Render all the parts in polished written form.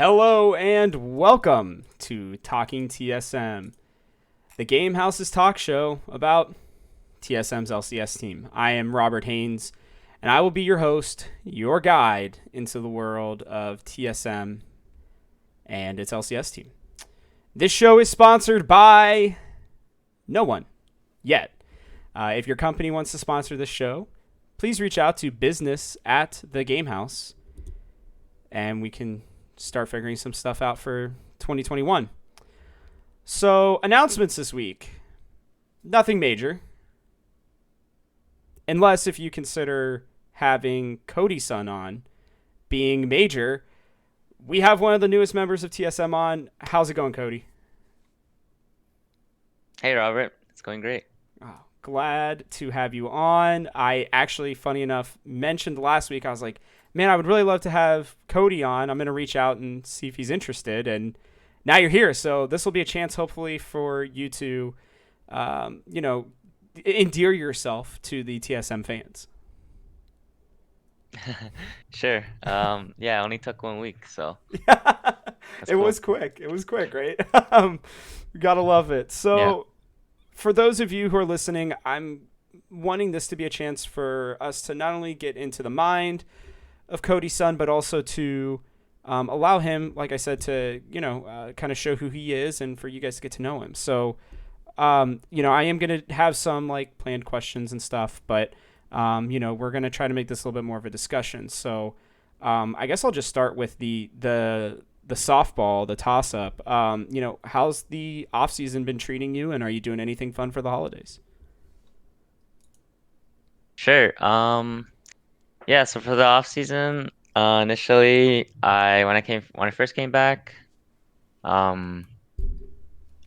Hello and welcome to Talking TSM, the Game House's talk show about TSM's LCS team. I am Robert Haynes, and I will be your host, your guide into the world of TSM and its LCS team. This show is sponsored by no one yet. If your company wants to sponsor this show, please reach out to business at the Game House, and we can start figuring some stuff out for 2021. So, announcements this week. Nothing major. Unless if you consider having CodySun on being major. We have one of the newest members of TSM on. How's it going, Cody? Hey Robert, it's going great. Oh, glad to have you on. I actually, funny enough, mentioned last week, I was like, man, I would really love to have Cody on. I'm going to reach out and see if he's interested. And now you're here. So this will be a chance, hopefully, for you to, you know, endear yourself to the TSM fans. Sure. Yeah, it only took 1 week, so that's It cool. was quick. It was quick, right? Gotta love it. Yeah. So, for those of you who are listening, I'm wanting this to be a chance for us to not only get into the mind of CodySun, but also to allow him, like I said, to kind of show who he is, and for you guys to get to know him. So, I am gonna have some like planned questions and stuff, but we're gonna try to make this a little bit more of a discussion. So, I guess I'll just start with the softball, the toss up. How's the off season been treating you, and are you doing anything fun for the holidays? Sure. Yeah, so for the off season, initially when I first came back, um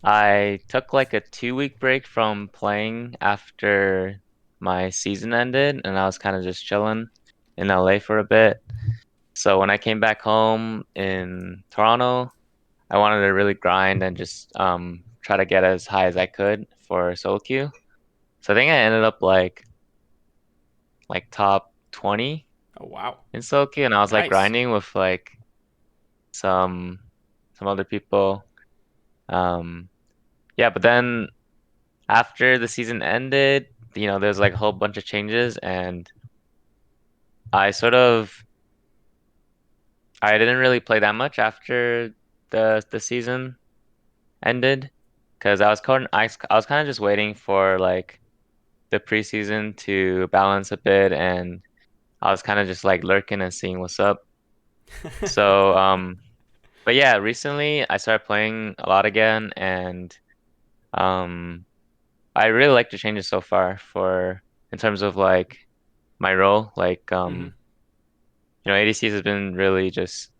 I took like a 2 week break from playing after my season ended and I was kind of just chilling in LA for a bit. So when I came back home in Toronto, I wanted to really grind and just try to get as high as I could for solo queue. So I think I ended up like top 20 Oh wow, in solo queue, and I was like nice. grinding with like some some other people. Um, yeah, but then after the season ended, there's like a whole bunch of changes, and I sort of I didn't really play that much after the season ended because I was kind of just waiting for like the preseason to balance a bit, and I was kind of just like lurking and seeing what's up. So, but yeah, recently I started playing a lot again, and um, I really like the changes so far for in terms of like my role. Like, hmm ADCs has been really just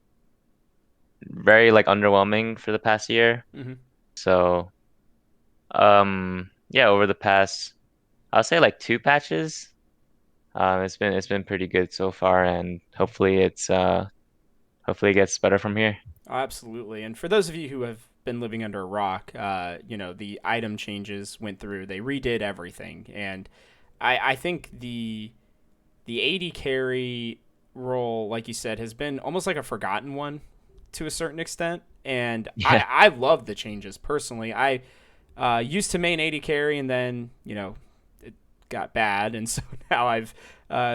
very like underwhelming for the past year. hmm So, yeah, over the past, I'll say like two patches. It's been pretty good so far, and hopefully it gets better from here. Oh, absolutely. And for those of you who have been living under a rock, the item changes went through. They redid everything, and I think the AD carry role, like you said, has been almost like a forgotten one to a certain extent. And Yeah. I love the changes personally. I used to main AD carry, and then it got bad, and so now I've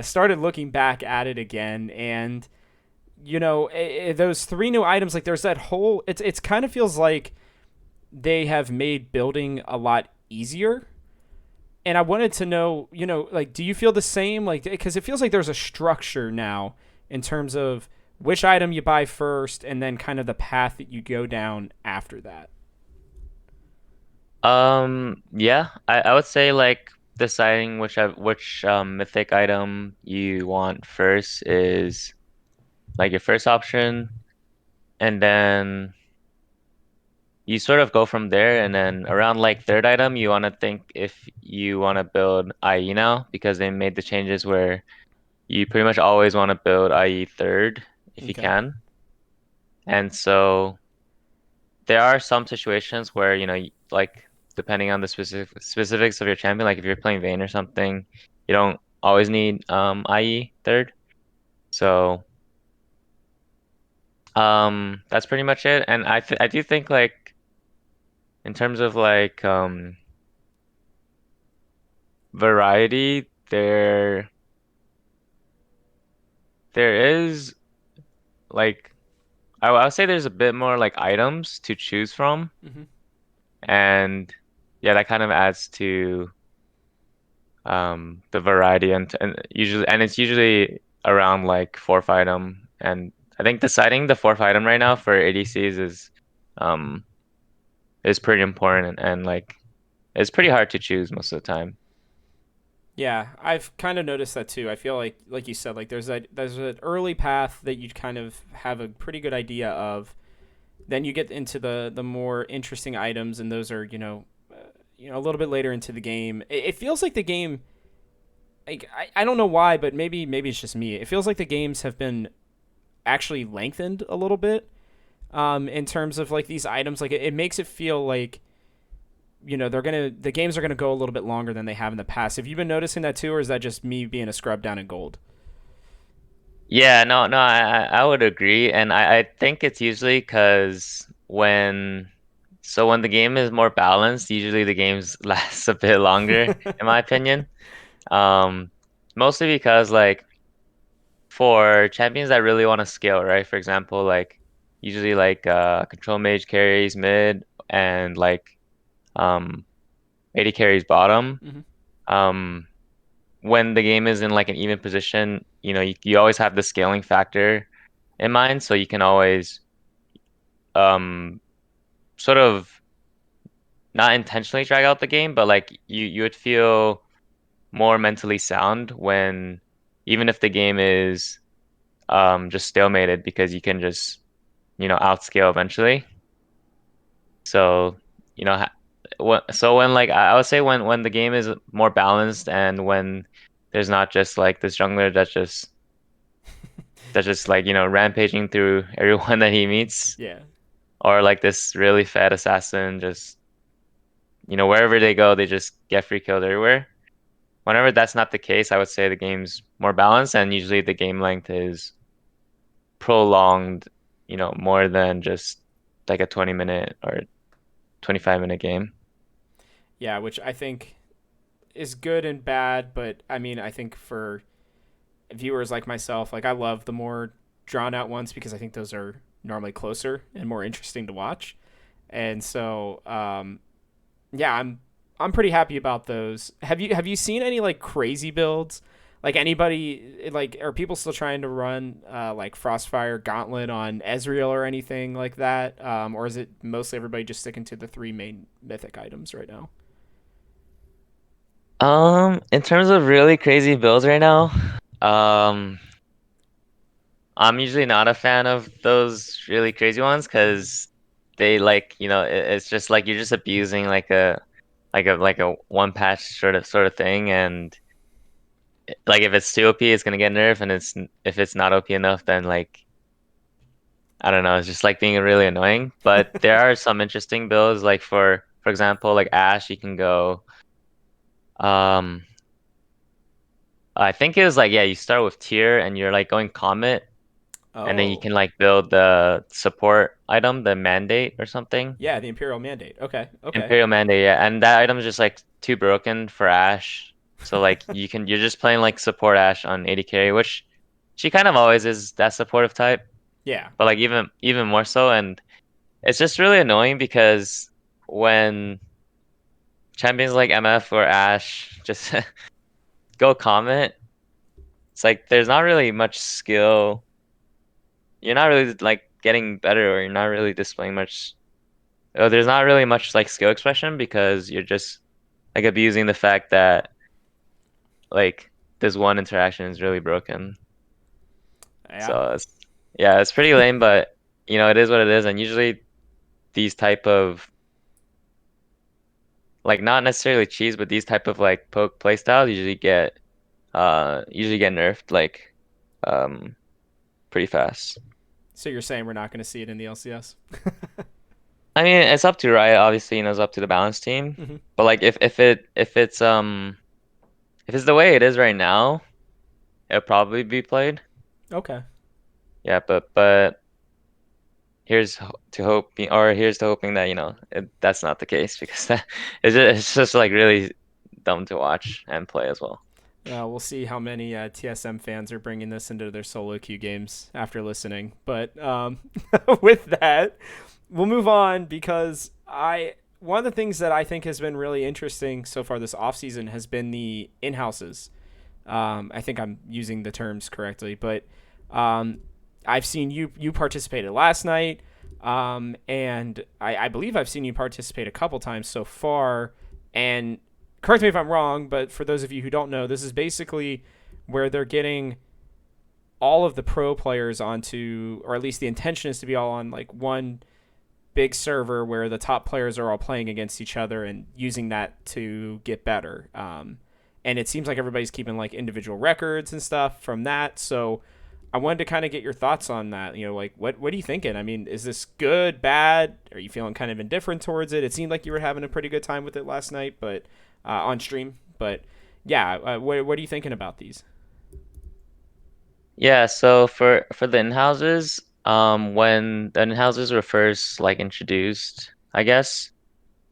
started looking back at it again. And those three new items, like there's that whole. It's kind of feels like they have made building a lot easier. And I wanted to know, like, do you feel the same? Like, because it feels like there's a structure now in terms of which item you buy first, and then kind of the path that you go down after that. Yeah, I would say like deciding which mythic item you want first is like your first option, and then you sort of go from there, and then around like third item you want to think if you want to build IE now because they made the changes where you pretty much always want to build IE third if you Okay. can. And so there are some situations where, like depending on the specifics of your champion, like if you're playing Vayne or something, you don't always need IE third. So That's pretty much it. And I do think like in terms of like variety, there is like I would say there's a bit more like items to choose from, Hmm. and yeah, that kind of adds to the variety and it's usually around like fourth item, and I think deciding the fourth item right now for ADCs um is pretty important, and like it's pretty hard to choose most of the time. Yeah, I've kind of noticed that too. I feel like you said, like there's an early path that you kind of have a pretty good idea of. Then you get into the more interesting items, and those are a little bit later into the game. It feels like the game. Like I don't know why, but maybe it's just me. It feels like the games have been actually lengthened a little bit. In terms of like these items, like it makes it feel like the games are gonna go a little bit longer than they have in the past. Have you been noticing that too, or is that just me being a scrub down in gold? Yeah, no, I would agree, and I think it's usually because when the game is more balanced, usually the games last a bit longer, in my opinion. Um, Mostly because like for champions that really want to scale, right? For example, like usually like control mage carries mid and like um AD carries bottom. Hmm. Um, when the game is in like an even position, you always have the scaling factor in mind, so you can always um sort of not intentionally drag out the game, but like you would feel more mentally sound when even if the game is just stalemated because you can just outscale eventually. So you know ha- so when like I would say when the game is more balanced and when there's not just like this jungler that's just like rampaging through everyone that he meets, Yeah. or like this really fat assassin just wherever they go they just get free killed everywhere. Whenever that's not the case, I would say the game's more balanced, and usually the game length is prolonged, more than just like a 20-minute or 25-minute game. Yeah, which I think is good and bad, but I mean, I think for viewers like myself, like I love the more drawn out ones because I think those are normally closer and more interesting to watch. And so, yeah, I'm pretty happy about those. Have you seen any like crazy builds? Like anybody like are people still trying to run like Frostfire Gauntlet on Ezreal or anything like that? Or is it mostly everybody just sticking to the three main mythic items right now? In terms of really crazy builds right now, um, I'm usually not a fan of those really crazy ones because they like, it's just like you're just abusing like a one patch sort of thing, and like if it's too OP, it's gonna get nerfed, and if it's not OP enough, then like I don't know, it's just like being really annoying. But there are some interesting builds, like for example, like Ashe, you can go. Um, I think it was like yeah, you start with tier and you're like going Comet, and then you Oh, can like build the support item, the mandate or something. yeah, the Imperial Mandate. Okay, okay. Imperial Mandate, yeah, and that item is just like too broken for Ashe. So like you're just playing like support Ashe on AD carry, which she kind of always is that supportive type, Yeah. but like even more so, and it's just really annoying because when champions like MF or Ashe just go Comet, it's like there's not really much skill. You're not really like getting better, or you're not really displaying much. There's not really much like skill expression because you're just like abusing the fact that like this one interaction is really broken. Yeah. So yeah, it's pretty lame, but it is what it is. And usually these type of like not necessarily cheese, but these type of like poke playstyles usually get nerfed like um pretty fast. So you're saying we're not going to see it in the LCS? I mean, it's up to Riot, obviously, it's up to the balance team. Hmm. But like if it's the way it is right now, it'll probably be played. Okay. Yeah, but to hoping, or here's to hoping that, that's not the case, because it's just like really dumb to watch and play as well. We'll see how many TSM fans are bringing this into their solo queue games after listening. But with that, we'll move on because I one of the things that I think has been really interesting so far this offseason has been the in-houses. I think I'm using the terms correctly, but um, I've seen you participated last night, and I believe I've seen you participate a couple times so far. And correct me if I'm wrong, but for those of you who don't know, this is basically where they're getting all of the pro players onto, or at least the intention is to be all on like one big server where the top players are all playing against each other and using that to get better. And it seems like everybody's keeping like individual records and stuff from that. So I wanted to kind of get your thoughts on that. Like what are you thinking? I mean, is this good, bad? Are you feeling kind of indifferent towards it? It seemed like you were having a pretty good time with it last night, but on stream. But yeah, what are you thinking about these? Yeah, so for the in-houses, when the in-houses were first like introduced, I guess,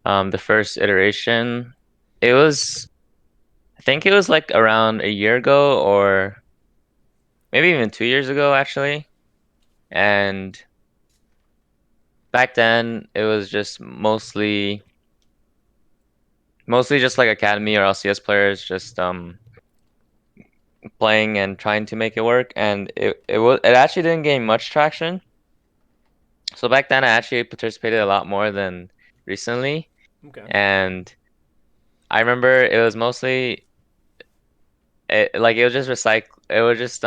the first iteration, it was I think it was like around a year ago, or maybe even 2 years ago actually. And back then it was just mostly just like academy or LCS players just playing and trying to make it work, and it actually didn't gain much traction. So back then I actually participated a lot more than recently, Okay. and I remember it was mostly like it was just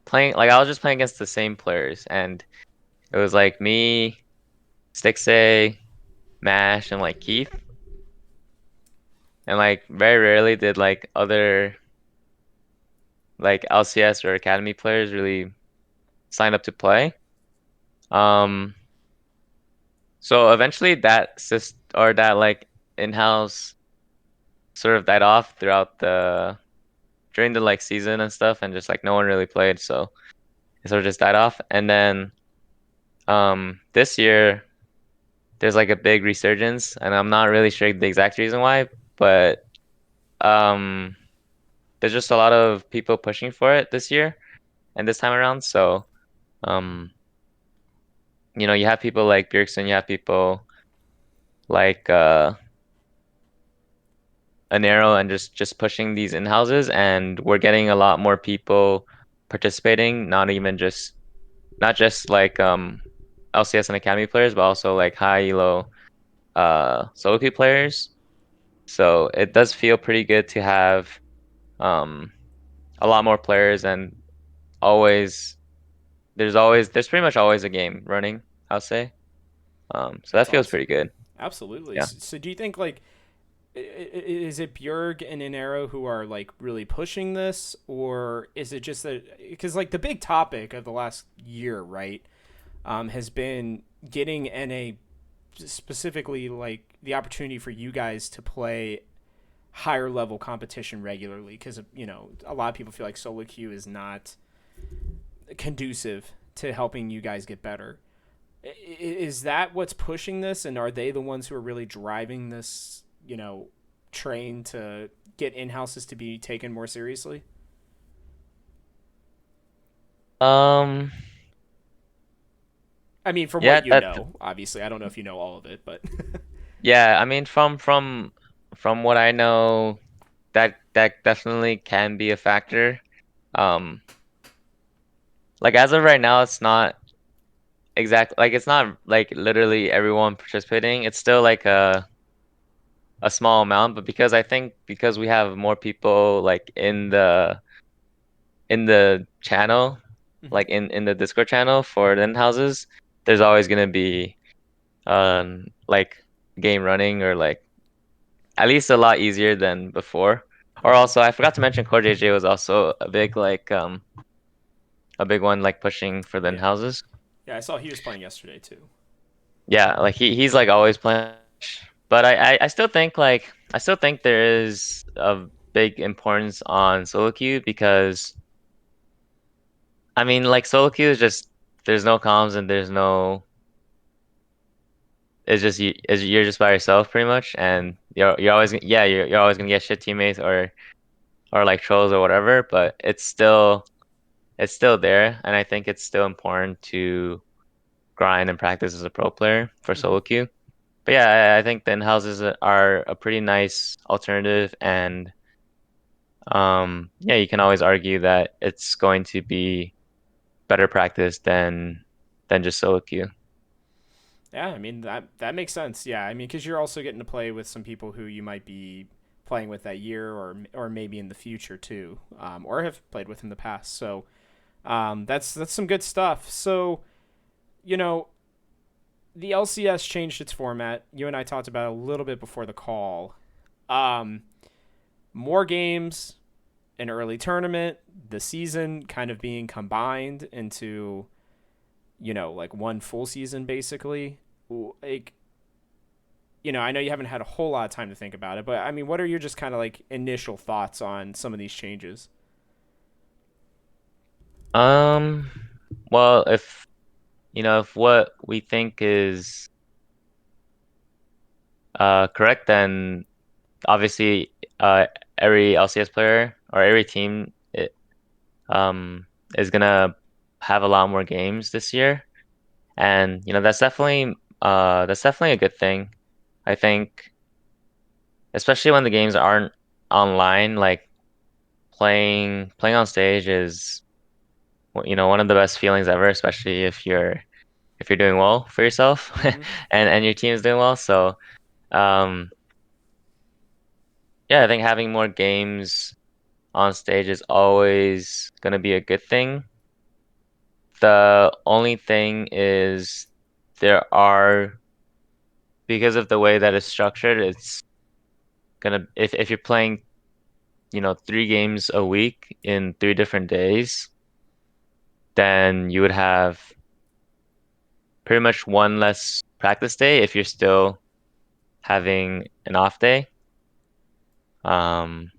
playing, like I was just playing against the same players, and it was like me, Stixay, Mash, and like Keith, and like very rarely did like other like LCS or academy players really sign up to play. Um, so eventually that like in-house sort of died off throughout the during the like season and stuff, and just like no one really played, so it sort of just died off. And then this year there's like a big resurgence, and I'm not really sure the exact reason why, but um there's just a lot of people pushing for it this year and this time around. So um you have people like Bjergsen, you have people like Anero, and just pushing these in-houses, and we're getting a lot more people participating, not just like LCS and Academy players, but also like high elo solo queue players. So it does feel pretty good to have um a lot more players, and always there's pretty much always a game running, I'll say. So that That's feels awesome. pretty good. Absolutely. Yeah. So do you think like is it Bjerg and Inero who are like really pushing this, or is it just that because like the big topic of the last year, right, has been getting NA specifically like the opportunity for you guys to play higher level competition regularly because a lot of people feel like solo queue is not conducive to helping you guys get better. Is that what's pushing this, and are they the ones who are really driving this train to get in-houses to be taken more seriously? Um, I mean, from yeah, what you know, obviously I don't know if you know all of it, but yeah, I mean from what I know, that definitely can be a factor. Um, like as of right now, it's not like literally everyone participating. It's still like a small amount, but because I think because we have more people like in the channel, Mhm. like in the Discord channel for the in-houses, there's always gonna be like game running, or like at least a lot easier than before. Or Okay. also, I forgot to mention CoreJJ was also a big one, like pushing for the Yeah. in-houses. Yeah, I saw he was playing yesterday too. Yeah, like he's like always playing. But I still think there is a big importance on solo queue, because I mean like solo queue is just there's no comms, and there's no you're just by yourself pretty much, and you're always you're always gonna get shit teammates or like trolls or whatever, but it's still there, and I think it's still important to grind and practice as a pro player for Hmm. solo queue. But yeah, I think the in-houses are a pretty nice alternative, and yeah, you can always argue that it's going to be better practice than just solo queue. Yeah, I mean that makes sense. Yeah, I mean because you're also getting to play with some people who you might be playing with that year or maybe in the future too, or have played with in the past. So that's some good stuff. So you know the LCS changed its format. You and I talked about it a little bit before the call. Um, More games, an early tournament, the season kind of being combined into like one full season basically. Like I know you haven't had a whole lot of time to think about it, but I mean, what are your just kind of like initial thoughts on some of these changes? Um, well, if what we think is correct, then obviously every LCS player or every team um is gonna have a lot more games this year, and that's definitely a good thing. I think, especially when the games aren't online, like playing on stage is one of the best feelings ever, especially if you're doing well for yourself Mm-hmm. and your team is doing well. So um yeah, I think having more games on stage is always gonna be a good thing. The only thing is there are because of the way that it's structured, it's gonna if you're playing, 3 games a week in 3 different days, then you would have pretty much one less practice day if you're still having an off day. Um,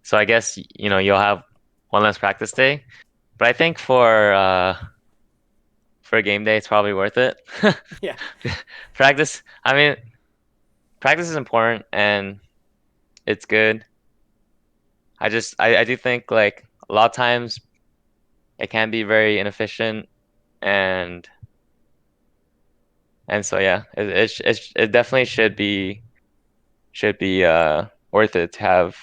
so I guess you'll have one less practice day, but I think for a game day, it's probably worth it. Yeah. Practice, I mean, practice is important and it's good. I do think like a lot of times it can be very inefficient and so yeah, it definitely should be worth it to have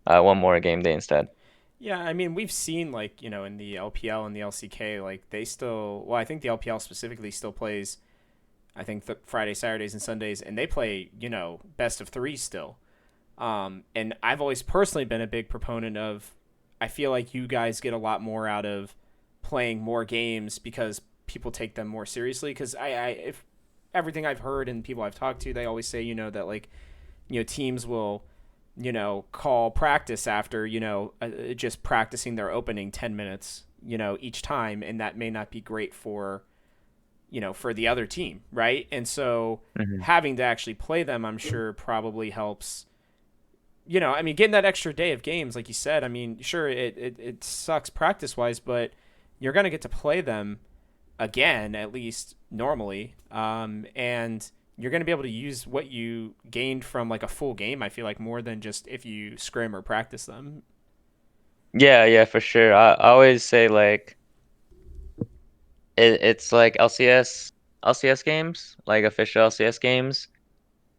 one more game day instead. Yeah, I mean, we've seen like, in the LPL and the LCK, like they still, well, I think the LPL specifically still plays, I think the Friday, Saturdays, and Sundays, and they play, best of three still. And I've always personally been a big proponent of, I feel like you guys get a lot more out of playing more games because people take them more seriously. Because if everything I've heard and people I've talked to, they always say, that like, teams will call practice after just practicing their opening 10 minutes each time, and that may not be great for for the other team, right? And so Hmm. having to actually play them, I'm sure probably helps. I mean, getting that extra day of games, like you said, I mean, sure, it sucks practice wise, but you're going to get to play them again, at least normally. And you're going to be able to use what you gained from like a full game, I feel like, more than just if you scrim or practice them. Yeah, yeah, for sure. I always say like it's like LCS games, like official LCS games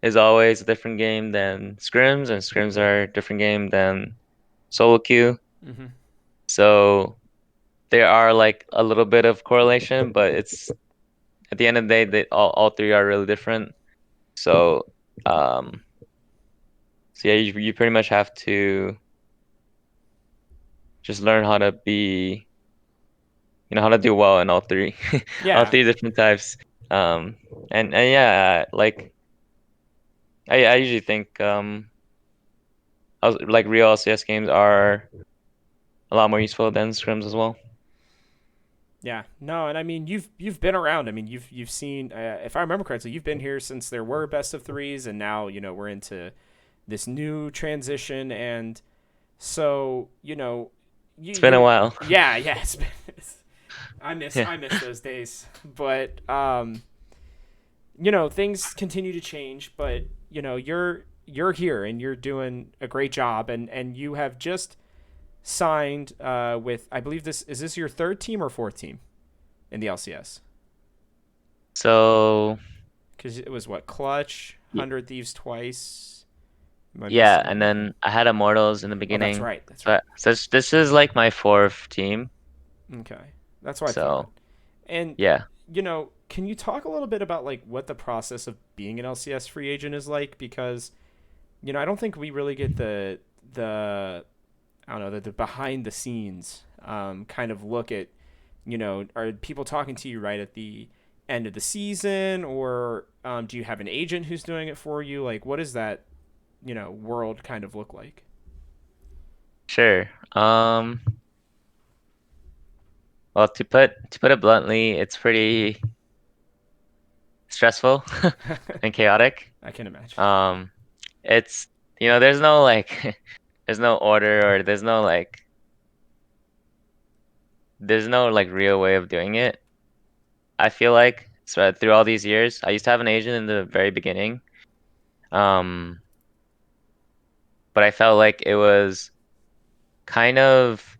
is always a different game than scrims, and scrims are a different game than solo queue. Mm-hmm. So there are like a little bit of correlation, but it's at the end of the day, all three are really different. So um so yeah, you pretty much have to just learn how to be, how to do well in all three, all Yeah. three different types. Um and yeah, like I usually think like real LCS games are a lot more useful than scrims as well. Yeah, no, and I mean you've been around. I mean you've seen, if I remember correctly, you've been here since there were best of threes, and now we're into this new transition, and so It's been a you while. yeah, yeah, I miss Yeah. those days, but things continue to change, but you're here and you're doing a great job, and you have just signed with, I believe, this your third team or fourth team in the LCS? So Because it was what, Clutch, y- 100 Thieves twice. Am I yeah, missing and anything? then I had Immortals in the Oh, that's beginning. right. That's right. So this is like my fourth team. Okay, that's what I thought. So And yeah, can you talk a little bit about like what the process of being an LCS free agent is like? Because I don't think we really get the I don't know the behind the scenes kind of look at are people talking to you right at the end of the season, or do you have an agent who's doing it for you? Like, what does that world kind of look like? sure. Well, to put it bluntly, it's pretty stressful and chaotic. I can imagine. Um, it's there's no like there's no order or there's no real way of doing it. I feel like so through all these years, I used to have an agent in the very beginning. Um, but I felt like it was kind of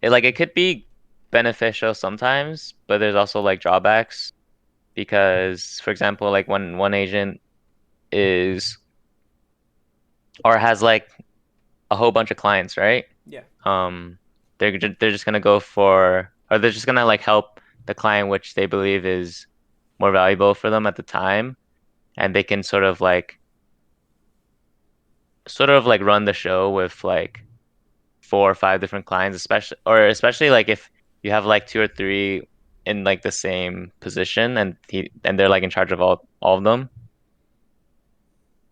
it could be beneficial sometimes, but there's also like drawbacks because, for example, like when one agent is or has like a whole bunch of clients, right? Yeah. Um, they're just gonna go for or they're just gonna like help the client which they believe is more valuable for them at the time, and they can sort of like run the show with like four or five different clients, especially like if you have like two or three in like the same position and they're like in charge of all of them.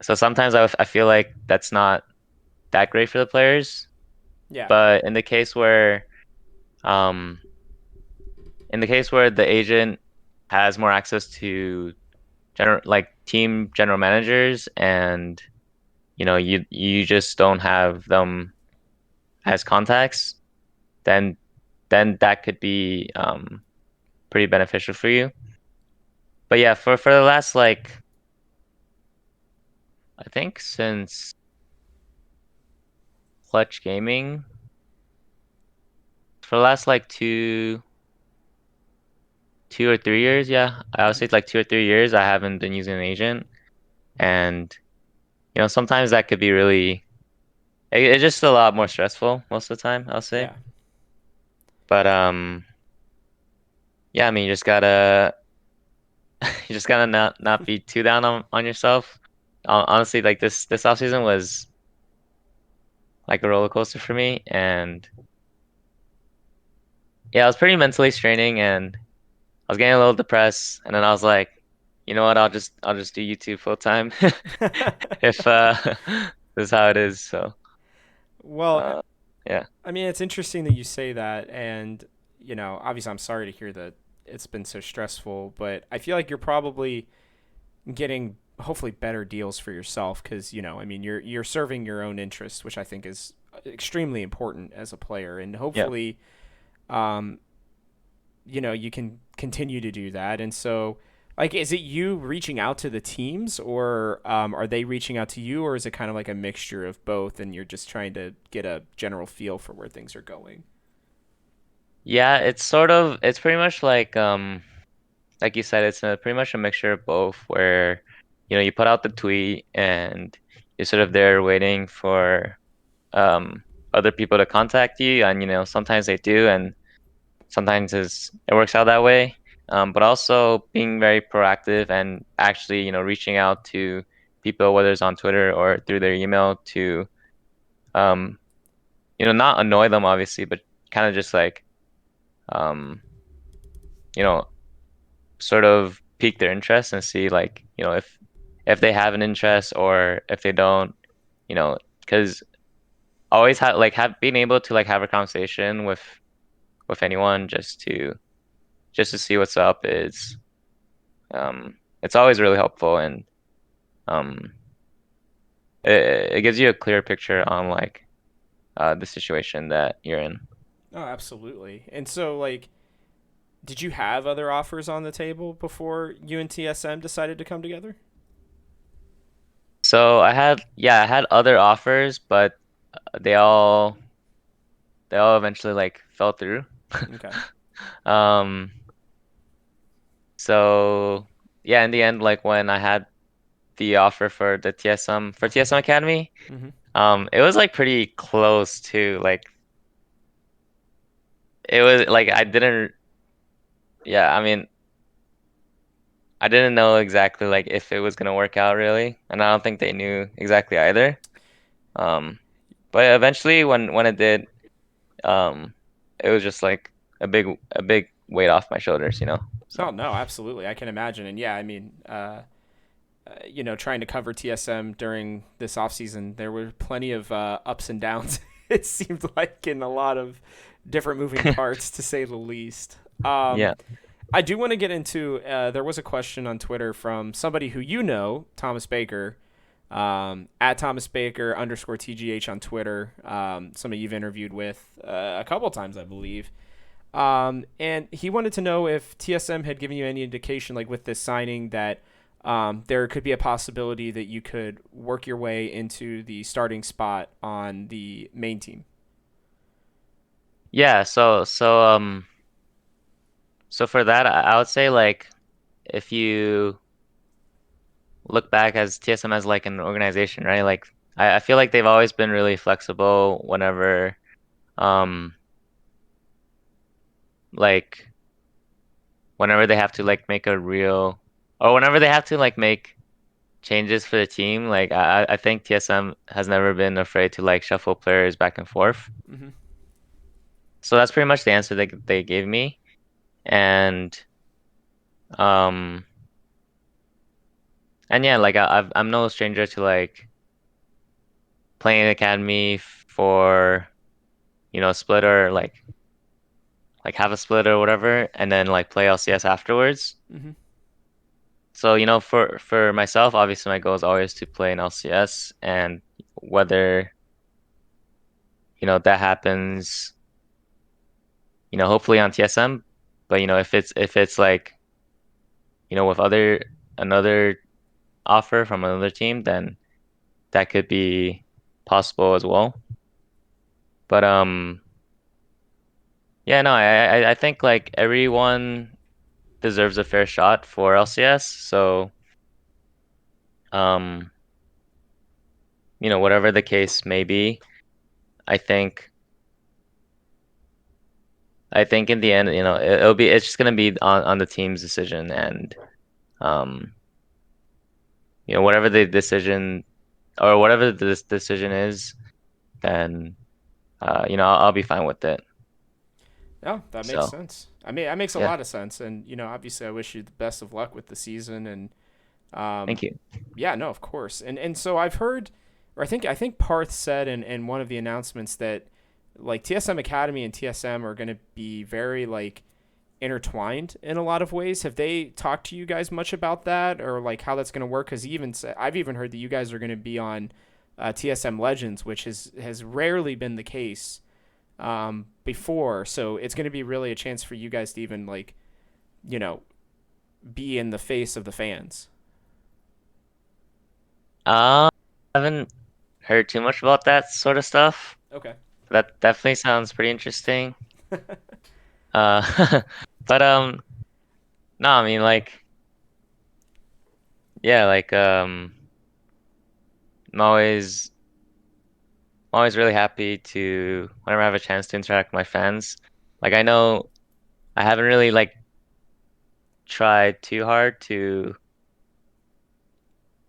So sometimes I feel like that's not that great for the players. Yeah. But um in the case where the agent has more access to team general managers and you just don't have them as contacts, then that could be pretty beneficial for you. But yeah, for the last like I think since Clutch Gaming, for the last like two or 3 years, yeah, I would say it's like 2 or 3 years I haven't been using an agent, and sometimes that could be really it's just a lot more stressful most of the time, I'll say. Yeah. But yeah, I mean you just gotta not be too down on yourself. Honestly, like this off season was like a roller coaster for me, and yeah, it was pretty mentally straining, and I was getting a little depressed, and then I was like, you know what, I'll just do YouTube full time if this is how it is. So Well, uh, yeah, I mean, it's interesting that you say that, and obviously, I'm sorry to hear that it's been so stressful, but I feel like you're probably getting hopefully better deals for yourself because I mean, you're serving your own interests, which I think is extremely important as a player, and yeah. hopefully, um, you can continue to do that. And so, like, is it you reaching out to the teams, or are they reaching out to you, or is it kind of like a mixture of both, and you're just trying to get a general feel for where things are going? Yeah, it's pretty much like you said, it's pretty much a mixture of both where you put out the tweet and you're sort of there waiting for um other people to contact you, and sometimes they do and sometimes it works out that way. But also being very proactive and actually reaching out to people, whether it's on Twitter or through their email, to um not annoy them obviously, but kind of just like um you know sort of pique their interest and see like if they have an interest or if they don't, because always have being able to like have a conversation with anyone just to see what's up is it's always really helpful, and um it gives you a clear picture on like the situation that you're in. Oh, absolutely. And so, like, Did you have other offers on the table before you and TSM decided to come together? So I had other offers, but they all they all eventually like fell through. Okay. Um, so yeah, in the end, like when I had the offer for the TSM Academy, Mm-hmm. it was like pretty close to like it was like I didn't yeah, I mean I didn't know exactly like if it was gonna work out really, and I don't think they knew exactly either. Um, but eventually when it did, um, it was just like a big weight off my shoulders, you know. No, So no, absolutely. I can imagine. And yeah, I mean, trying to cover TSM during this offseason, there were plenty of ups and downs. It seemed like in a lot of different moving parts, to say the least. yeah. I do want to get into. There was a question on Twitter from somebody who you know, Thomas Baker, at Thomas Baker underscore TGH on Twitter. Somebody you've interviewed with a couple times, I believe. And he wanted to know if TSM had given you any indication, like with this signing, that there could be a possibility that you could work your way into the starting spot on the main team. Yeah, so for that I would say like if you look back as TSM as like an organization, right? Like I feel like they've always been really flexible whenever um like whenever they have to like make a real or whenever they have to like make changes for the team, like I think TSM has never been afraid to like shuffle players back and forth. Mm-hmm. So that's pretty much the answer they gave me. And um and yeah, like I'm no stranger to like playing academy for split or like have a split or whatever, and then like play LCS afterwards. Mm-hmm. So, for myself, obviously my goal is always to play in LCS, and whether, that happens, hopefully on TSM, but if it's like, with another offer from another team, then that could be possible as well. But yeah, no, I think like everyone deserves a fair shot for LCS. So, um, whatever the case may be, I think I think in the end, it's just gonna be on the team's decision, and um, whatever the decision or whatever this decision is, then I'll be fine with it. No, that makes So sense. I mean, that makes a yeah, lot of sense. And obviously, I wish you the best of luck with the season. And thank you. yeah, no, of course. And so I've heard, or I think Parth said in one of the announcements that like TSM Academy and TSM are going to be very like intertwined in a lot of ways. Have they talked to you guys much about that, or like how that's going to work? Because even I've even heard that you guys are going to be on TSM Legends, which has rarely been the case before. So it's going to be really a chance for you guys to even like you know be in the face of the fans. I haven't heard too much about that sort of stuff. Okay. That definitely sounds pretty interesting. Uh, but no, I mean like yeah, like I'm always I'm always really happy to whenever I have a chance to interact with my fans. Like I know I haven't really like tried too hard to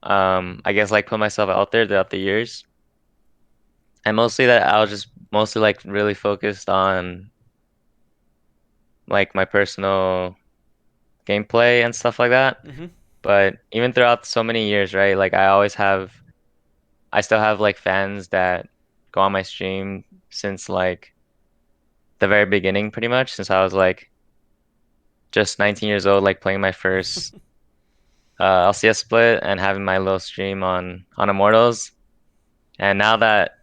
I guess like put myself out there throughout the years. And mostly that I was just mostly like really focused on like my personal gameplay and stuff like that. Mm-hmm. But even throughout so many years, right? Like I still have like fans that go on my stream since like the very beginning pretty much, since I was like just 19 years old, like playing my first LCS split and having my little stream on Immortals. And now that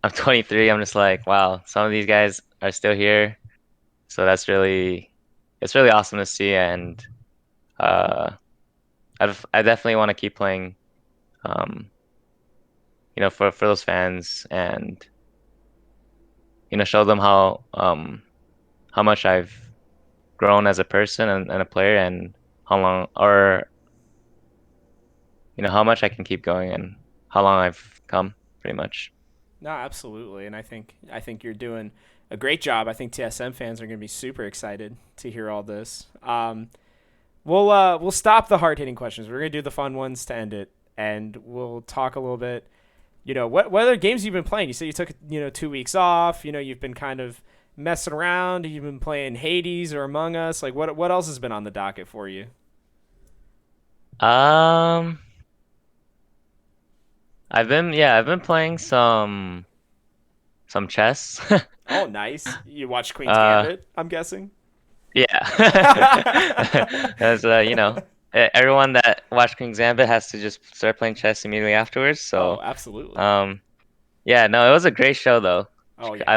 I'm 23, I'm just like, wow, some of these guys are still here. So that's really it's really awesome to see, and uh, I definitely want to keep playing, um, for those fans, and show them how much I've grown as a person and a player, and how long, or how much I can keep going, and how long I've come, pretty much. No, absolutely, and I think you're doing a great job. I think TSM fans are going to be super excited to hear all this. We'll stop the hard hitting questions. We're going to do the fun ones to end it, and we'll talk a little bit. What other games you've been playing? You said you took 2 weeks off. You've been kind of messing around. You've been playing Hades or Among Us. Like what else has been on the docket for you? Um, I've been playing some chess. Oh, nice. You watched Queen's Uh, Gambit, I'm guessing. yeah. As everyone that watched King's Gambit has to just start playing chess immediately afterwards. Oh, So, absolutely. um, yeah, no, it was a great show though. Oh yeah.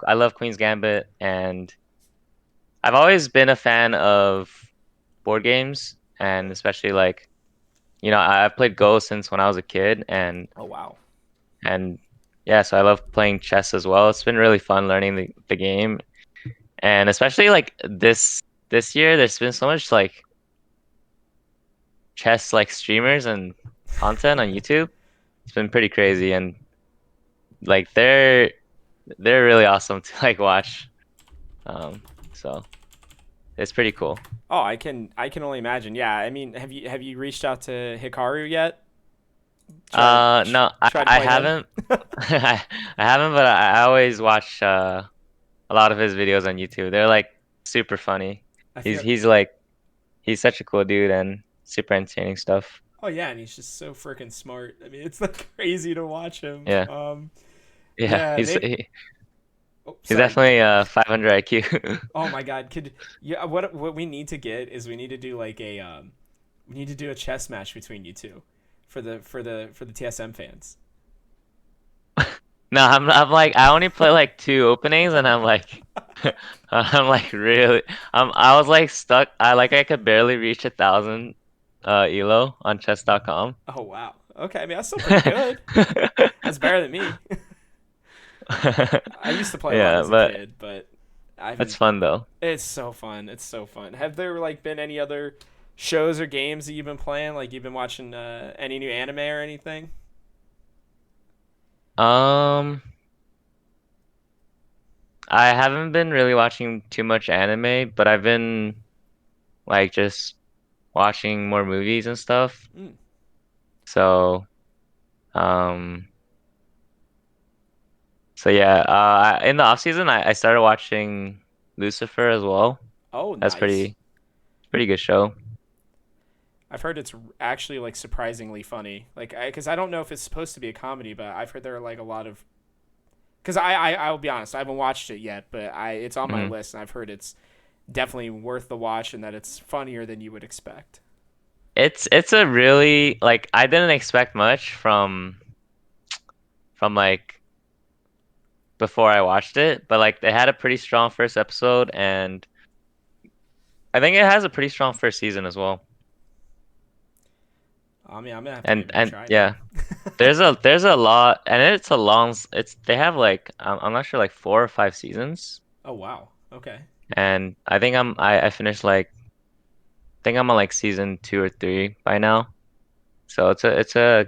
I love Queen's Gambit, and I've always been a fan of board games, and especially like, I've played Go since when I was a kid, Oh wow. and yeah, so I love playing chess as well. It's been really fun learning the game, and especially like this year, there's been so much like chess like streamers and content on YouTube. It's been pretty crazy, and like they're really awesome to like watch. Um, so it's pretty cool. Oh, I can only imagine. Yeah, I mean, have you reached out to Hikaru yet? No, Try to I play him. haven't. I haven't, but I always watch a lot of his videos on YouTube. They're like super funny. I He's feel. he's like he's such a cool dude and super entertaining stuff. Oh yeah, and he's just so freaking smart. I mean, it's like crazy to watch him. Yeah, yeah. Yeah, He's maybe. he, Oh, he's sorry. definitely 500 IQ. Oh my God, could yeah? What we need to get is we need to do like we need to do a chess match between you two, for the TSM fans. No, I'm like I only play like two openings, and I'm like I'm like really I was like stuck. I could barely reach 1,000 elo on chess.com. Oh wow. Okay, I mean that's still pretty good. That's better than me. I used to play a lot Yeah, as a but kid, but I it's haven't. fun though. It's so fun. It's so fun. Have there like been any other shows or games that you've been playing? Like you've been watching any new anime or anything? Um, I haven't been really watching too much anime, but I've been like just watching more movies and stuff. Mm. So, um, so yeah, in the off season, I started watching Lucifer as well. Oh, That's nice. pretty good show. I've heard it's actually like surprisingly funny. Like, because I don't know if it's supposed to be a comedy, but I've heard there are like a lot of. Because I'll be honest, I haven't watched it yet, but it's on my Mhm. list, and I've heard it's definitely worth the watch, and that it's funnier than you would expect. It's a really like I didn't expect much from like before I watched it, but like they had a pretty strong first episode, and I think it has a pretty strong first season as well. I mean, I'm gonna have to And give it a and try then. yeah, there's a lot, and it's a long it's they have like I'm not sure like 4 or 5 seasons, Oh wow. Okay. and I finished like I think I'm on like season 2 or 3 by now. So it's a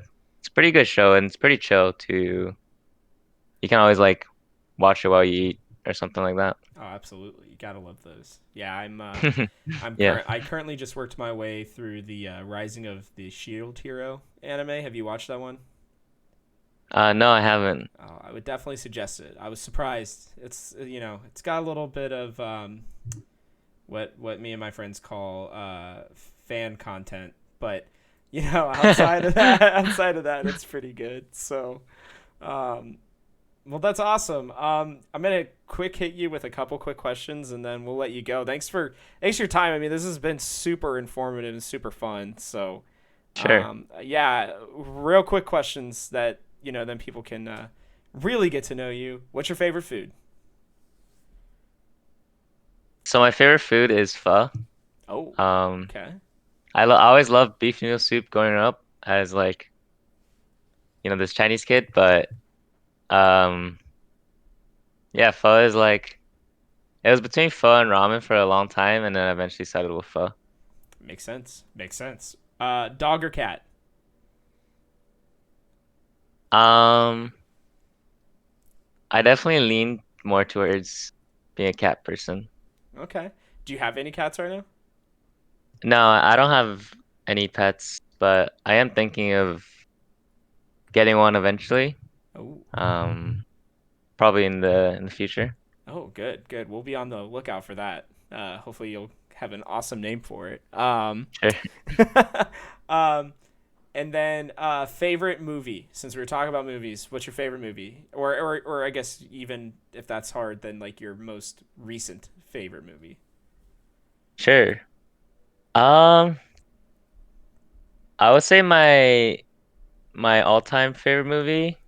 pretty good show, and it's pretty chill too. You can always like watch it while you eat or something like that. Oh, absolutely. You gotta love those. Yeah, Yeah. I currently just worked my way through the Rising of the Shield Hero anime. Have you watched that one? No, I haven't. I would definitely suggest it. I was surprised. It's it's got a little bit of what me and my friends call fan content, but outside of that, it's pretty good. So, um, well, that's awesome. I'm gonna quick hit you with a couple quick questions, and then we'll let you go. Thanks for your time. I mean, this has been super informative and super fun. So, Sure. yeah, real quick questions that then people can really get to know you. What's your favorite food? So my favorite food is pho. Oh, Um, okay. I always loved beef noodle soup growing up as like, this Chinese kid, but um, yeah, pho is like it was between pho and ramen for a long time, and then I eventually settled with pho. Makes sense. Makes sense. Dog or cat? Um, I definitely lean more towards being a cat person. Okay. Do you have any cats right now? No, I don't have any pets, but I am thinking of getting one eventually. Oh, Um, Probably in the future. oh, good, good. We'll be on the lookout for that. Hopefully, you'll have an awesome name for it. Sure. Um, and then favorite movie. Since we were talking about movies, what's your favorite movie? Or I guess even if that's hard, then like your most recent favorite movie. Sure. Um, I would say my all-time favorite movie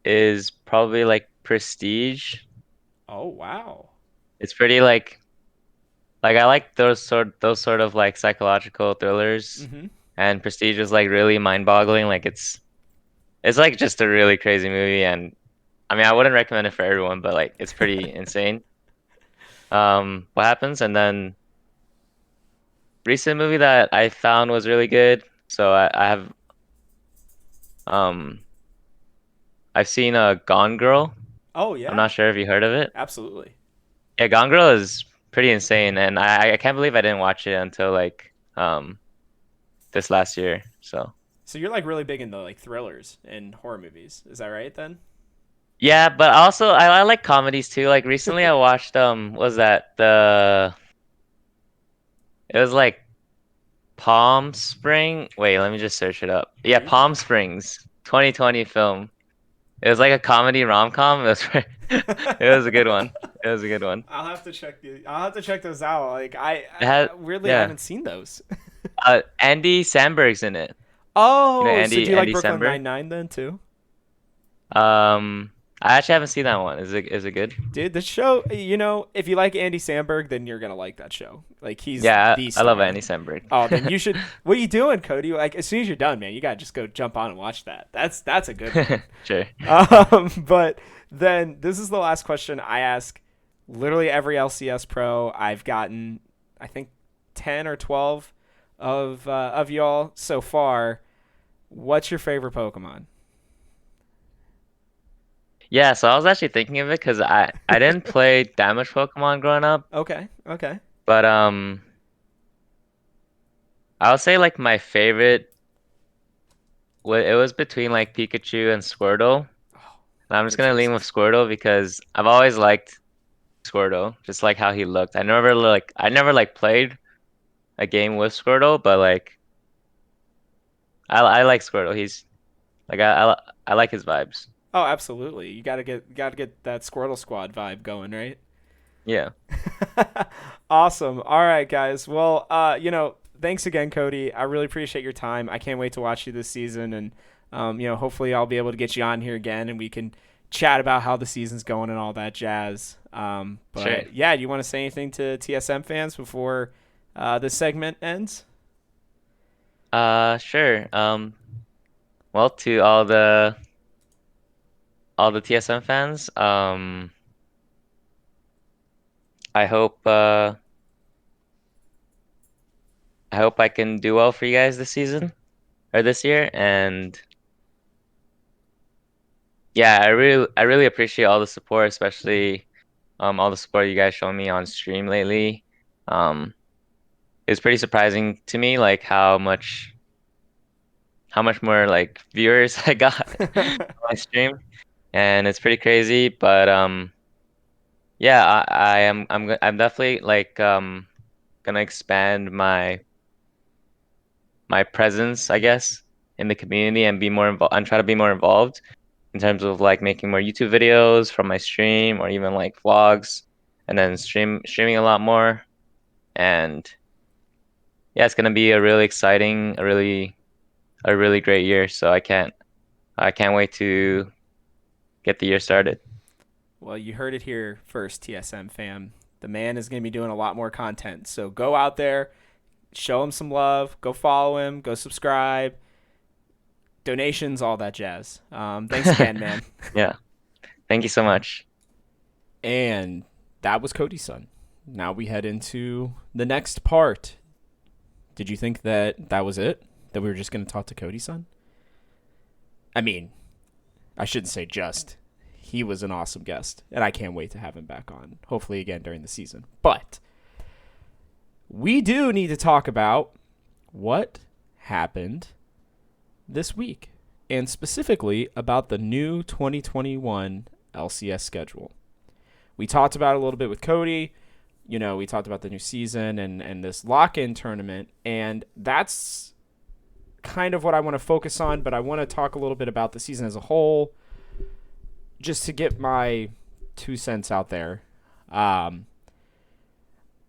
is probably like Prestige. Oh wow. It's pretty like I like those sort of like psychological thrillers, Mm-hmm. and Prestige is like really mind-boggling. Like it's like just a really crazy movie, and I mean I wouldn't recommend it for everyone, but like it's pretty insane. What happens, and then recent movie that I found was really good. So um I've seen Gone Girl. Oh I'm not yeah, sure if you heard of it. absolutely. Yeah, Gone Girl is pretty insane, and I can't believe I didn't watch it until like this last year. So So you're like really big into like thrillers and horror movies. Is that right then? yeah, but also I like comedies too. Like recently I watched was that the it was like Palm Spring. Wait, let me just search it up. Yeah, Ooh. Palm Springs, 2020 film. It was like a comedy rom-com. It was it was a good one. It was a good one. I'll have to check those out. Like It had I weirdly I yeah. haven't seen those. Andy Samberg's in it. You know Oh, so do Andy you like Andy Brooklyn Samberg? Nine then too? I actually haven't seen that one. Is it good? Dude, the show, if you like Andy Samberg, then you're gonna like that show. Like he's Yeah, the I love star. Andy Samberg. Oh, then you should. What are you doing, Cody? Like as soon as you're done, man, you gotta just go jump on and watch that. That's a good one. Sure. But then this is the last question I ask literally every LCS pro I've gotten. I think 10 or 12 of y'all so far. What's your favorite Pokemon? Yeah, so I was actually thinking of it because I didn't play that much Pokemon growing up, Okay, okay. but I would say like my favorite it was between like Pikachu and Squirtle. Oh, And I'm just good gonna lean with choices. Squirtle because I've always liked Squirtle, just like how he looked. I never played a game with Squirtle, but like I like Squirtle. He's like I like his vibes. Oh, absolutely. You gotta get that Squirtle Squad vibe going, right? Yeah, Awesome. All right, guys. Well, thanks again, Cody. I really appreciate your time. I can't wait to watch you this season, and hopefully I'll be able to get you on here again, and we can chat about how the season's going and all that jazz. sure. But yeah, do you want to say anything to TSM fans before this segment ends? Sure. Well, to all the TSM fans, I hope I hope I can do well for you guys this season or this year, and yeah, I really appreciate all the support, especially all the support you guys shown me on stream lately. Um, it's pretty surprising to me like how much more like viewers I got on my stream, and it's pretty crazy. But yeah, I'm definitely like gonna expand my presence, I guess, in the community and be more involved and try to be more involved in terms of like making more YouTube videos from my stream or even like vlogs, and then streaming a lot more. And yeah, it's gonna be a really exciting, a really great year. So I can't wait to get the year started. Well, you heard it here first, TSM fam. The man is going to be doing a lot more content. So go out there, show him some love, go follow him, go subscribe, donations, all that jazz. Thanks again, man. Yeah. Thank you so much. And that was CodySun. Now we head into the next part. Did you think that was it? That we were just going to talk to CodySun? I mean, I shouldn't say just. He was an awesome guest, and I can't wait to have him back on, hopefully again during the season. But we do need to talk about what happened this week, and specifically about the new 2021 LCS schedule. We talked about it a little bit with Cody. You know, we talked about the new season and this lock-in tournament, and that's kind of what I want to focus on, but I want to talk a little bit about the season as a whole, just to get my 2 cents out there.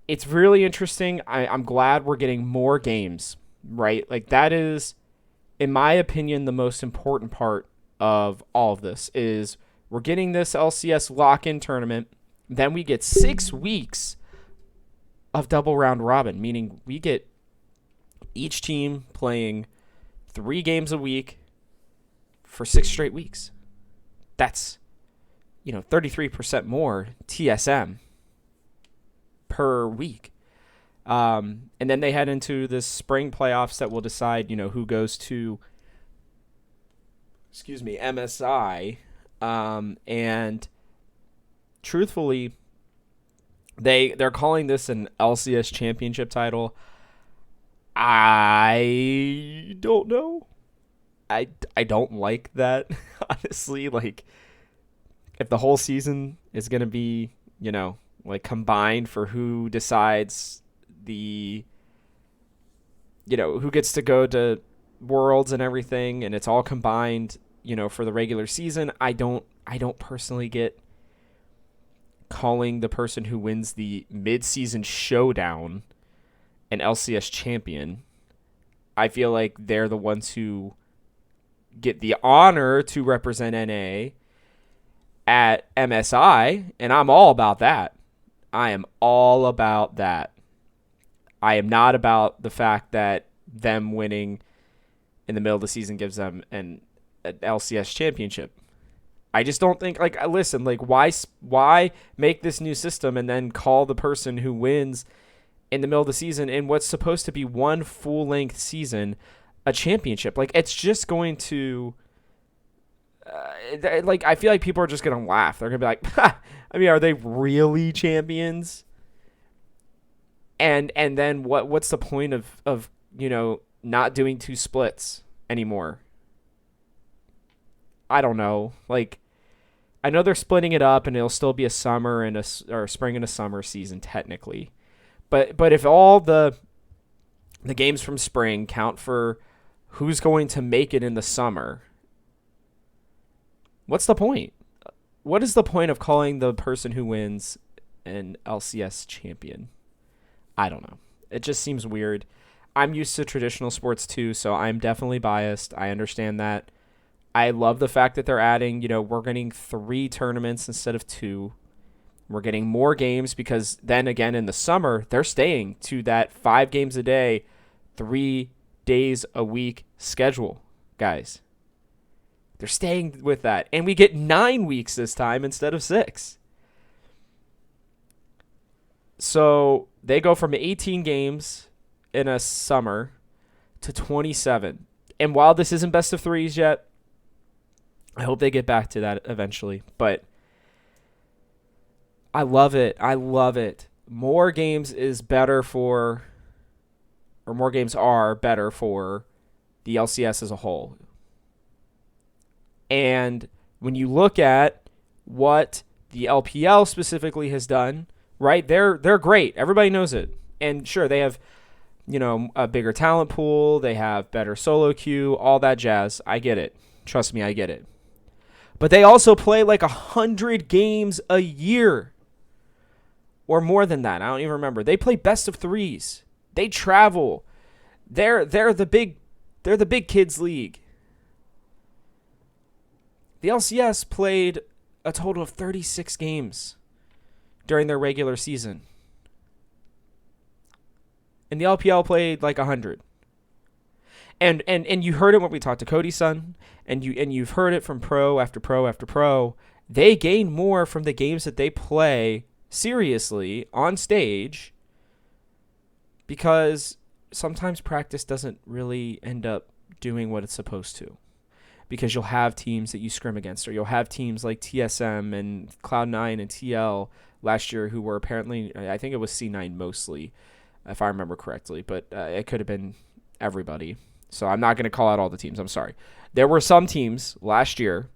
It's really interesting. I'm glad we're getting more games, right? Like, that is, in my opinion, the most important part of all of this is we're getting this LCS Lock-In tournament. Then we get 6 weeks of double round robin, meaning we get each team playing 3 games a week for 6 straight weeks. That's, 33% more TSM per week. And then they head into the spring playoffs that will decide, who goes to, MSI. And truthfully, they're calling this an LCS championship title. I don't know. I don't like that, honestly. Like, if the whole season is going to be, combined for who decides who gets to go to Worlds and everything, and it's all combined, for the regular season, I don't personally get calling the person who wins the mid-season showdown an LCS champion. I feel like they're the ones who get the honor to represent NA at MSI, and I'm all about that. I am all about that. I am not about the fact that them winning in the middle of the season gives them an LCS championship. I just don't think, listen, why make this new system and then call the person who wins in the middle of the season in what's supposed to be one full-length season a championship? It's just going to, I feel like people are just going to laugh. They're going to be like, ha! I mean, are they really champions? And then what's the point of not doing 2 splits anymore? I don't know. I know they're splitting it up, and it'll still be a summer and or spring and a summer season technically. But if all the games from spring count for who's going to make it in the summer, what's the point? What is the point of calling the person who wins an LCS champion? I don't know. It just seems weird. I'm used to traditional sports too, so I'm definitely biased. I understand that. I love the fact that they're adding, we're getting 3 tournaments instead of 2. We're getting more games because then again in the summer, they're staying to that 5 games a day, 3 days a week schedule, guys. They're staying with that. And we get 9 weeks this time instead of 6. So they go from 18 games in a summer to 27. And while this isn't best of 3s yet, I hope they get back to that eventually. But I love it. I love it. More games is better for, or more games are better for the LCS as a whole. And when you look at what the LPL specifically has done, right? They're great. Everybody knows it. And sure, they have, a bigger talent pool. They have better solo queue, all that jazz. I get it. Trust me, I get it. But they also play 100 games a year. Or more than that. I don't even remember. They play best of 3s. They travel. They're the big kids league. The LCS played a total of 36 games during their regular season. And the LPL played like 100. And you heard it when we talked to CodySun, and you've heard it from pro after pro after pro. They gain more from the games that they play seriously on stage, because sometimes practice doesn't really end up doing what it's supposed to. Because you'll have teams that you scrim against, or you'll have teams like TSM and Cloud9 and TL last year who were apparently, I think it was C9 mostly, if I remember correctly, but it could have been everybody. So I'm not going to call out all the teams. I'm sorry. There were some teams last year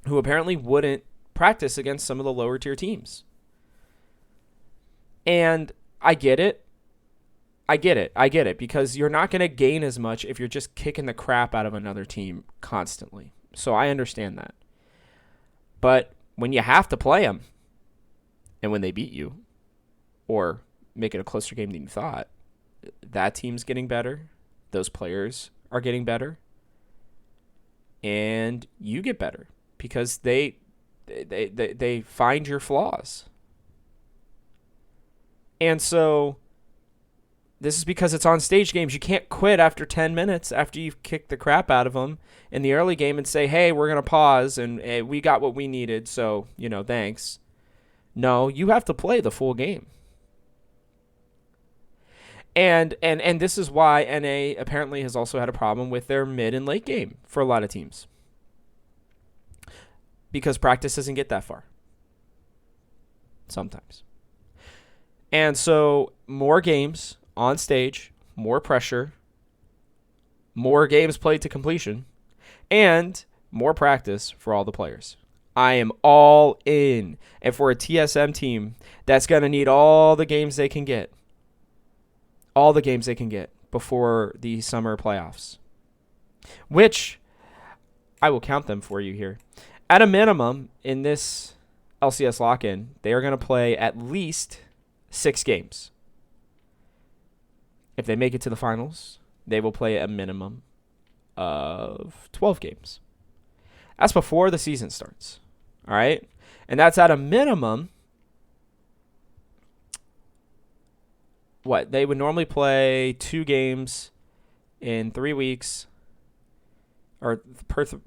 who apparently wouldn't practice against some of the lower tier teams. And I get it. Because you're not going to gain as much if you're just kicking the crap out of another team constantly. So I understand that. But when you have to play them, and when they beat you, or make it a closer game than you thought, that team's getting better. Those players are getting better. And you get better because they find your flaws. And so this is because it's on stage games. You can't quit after 10 minutes after you've kicked the crap out of them in the early game and say, hey, we're going to pause and we got what we needed, so, thanks. No, you have to play the full game. And this is why NA apparently has also had a problem with their mid and late game for a lot of teams. Because practice doesn't get that far. Sometimes. And so more games on stage, more pressure, more games played to completion, and more practice for all the players. I am all in. And for a TSM team that's going to need all the games they can get. All the games they can get before the summer playoffs. Which, I will count them for you here. At a minimum, in this LCS Lock-In, they are going to play at least 6 games. If they make it to the finals, they will play a minimum of 12 games. That's before the season starts. All right? And that's at a minimum. What? They would normally play 2 games in 3 weeks, or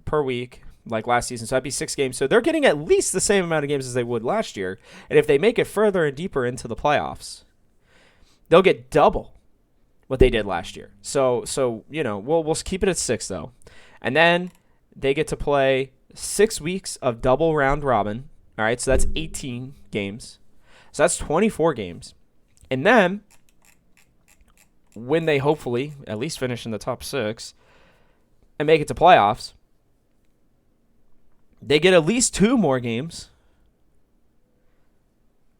per week, like last season. So that'd be 6 games. So they're getting at least the same amount of games as they would last year. And if they make it further and deeper into the playoffs, they'll get double what they did last year. So we'll keep it at 6 though. And then they get to play 6 weeks of double round robin. All right, so that's 18 games. So that's 24 games. And then when they hopefully at least finish in the top 6 and make it to playoffs, they get at least 2 more games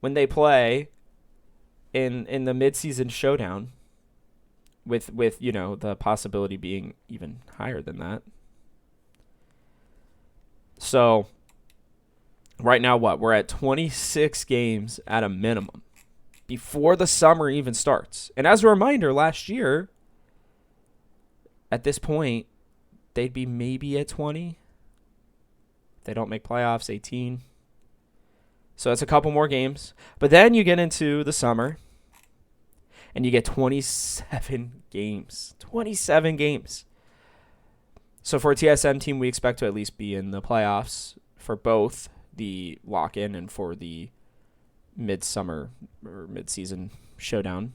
when they play in the midseason showdown, with the possibility being even higher than that. So right now, we're at 26 games at a minimum before the summer even starts. And as a reminder, last year at this point they'd be maybe at 20. If they don't make playoffs, 18. So it's a couple more games. But then you get into the summer and you get 27 games. 27 games. So for a TSM team, we expect to at least be in the playoffs for both the lock-in and for the midsummer or midseason showdown.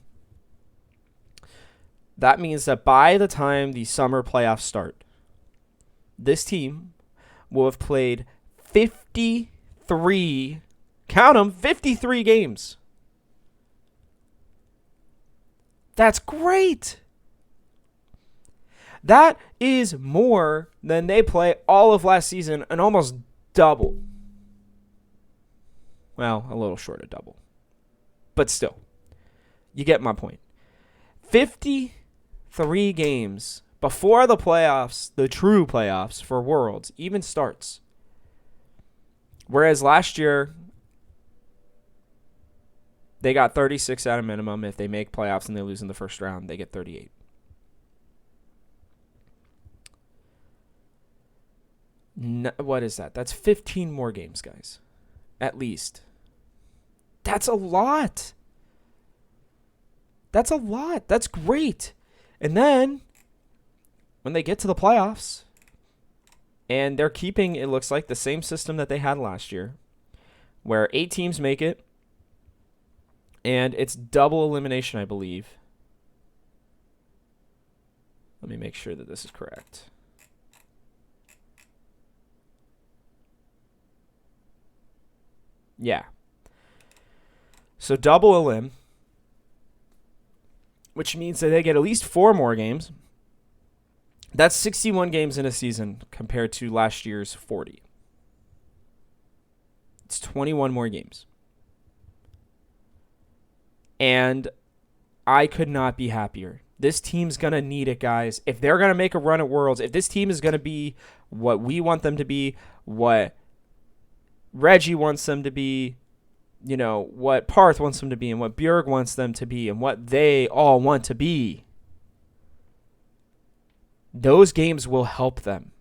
That means that by the time the summer playoffs start, this team will have played 53, count them, 53 games. That's great. That is more than they play all of last season and almost double. Well, a little short of double. But still, you get my point. 53 games before the playoffs, the true playoffs for Worlds, even starts. Whereas last year, they got 36 at a minimum. If they make playoffs and they lose in the first round, they get 38. what is that? That's 15 more games, guys. At least. That's a lot. That's a lot. That's great. And then when they get to the playoffs, and they're keeping, it looks like, the same system that they had last year, where 8 teams make it, and it's double elimination, I believe. Let me make sure that this is correct. Yeah. So double elim, which means that they get at least 4 more games. That's 61 games in a season compared to last year's 40. It's 21 more games. And I could not be happier. This team's going to need it, guys. If they're going to make a run at Worlds, if this team is going to be what we want them to be, what Reggie wants them to be, you know, what Parth wants them to be, and what Bjerg wants them to be, and what they all want to be, those games will help them.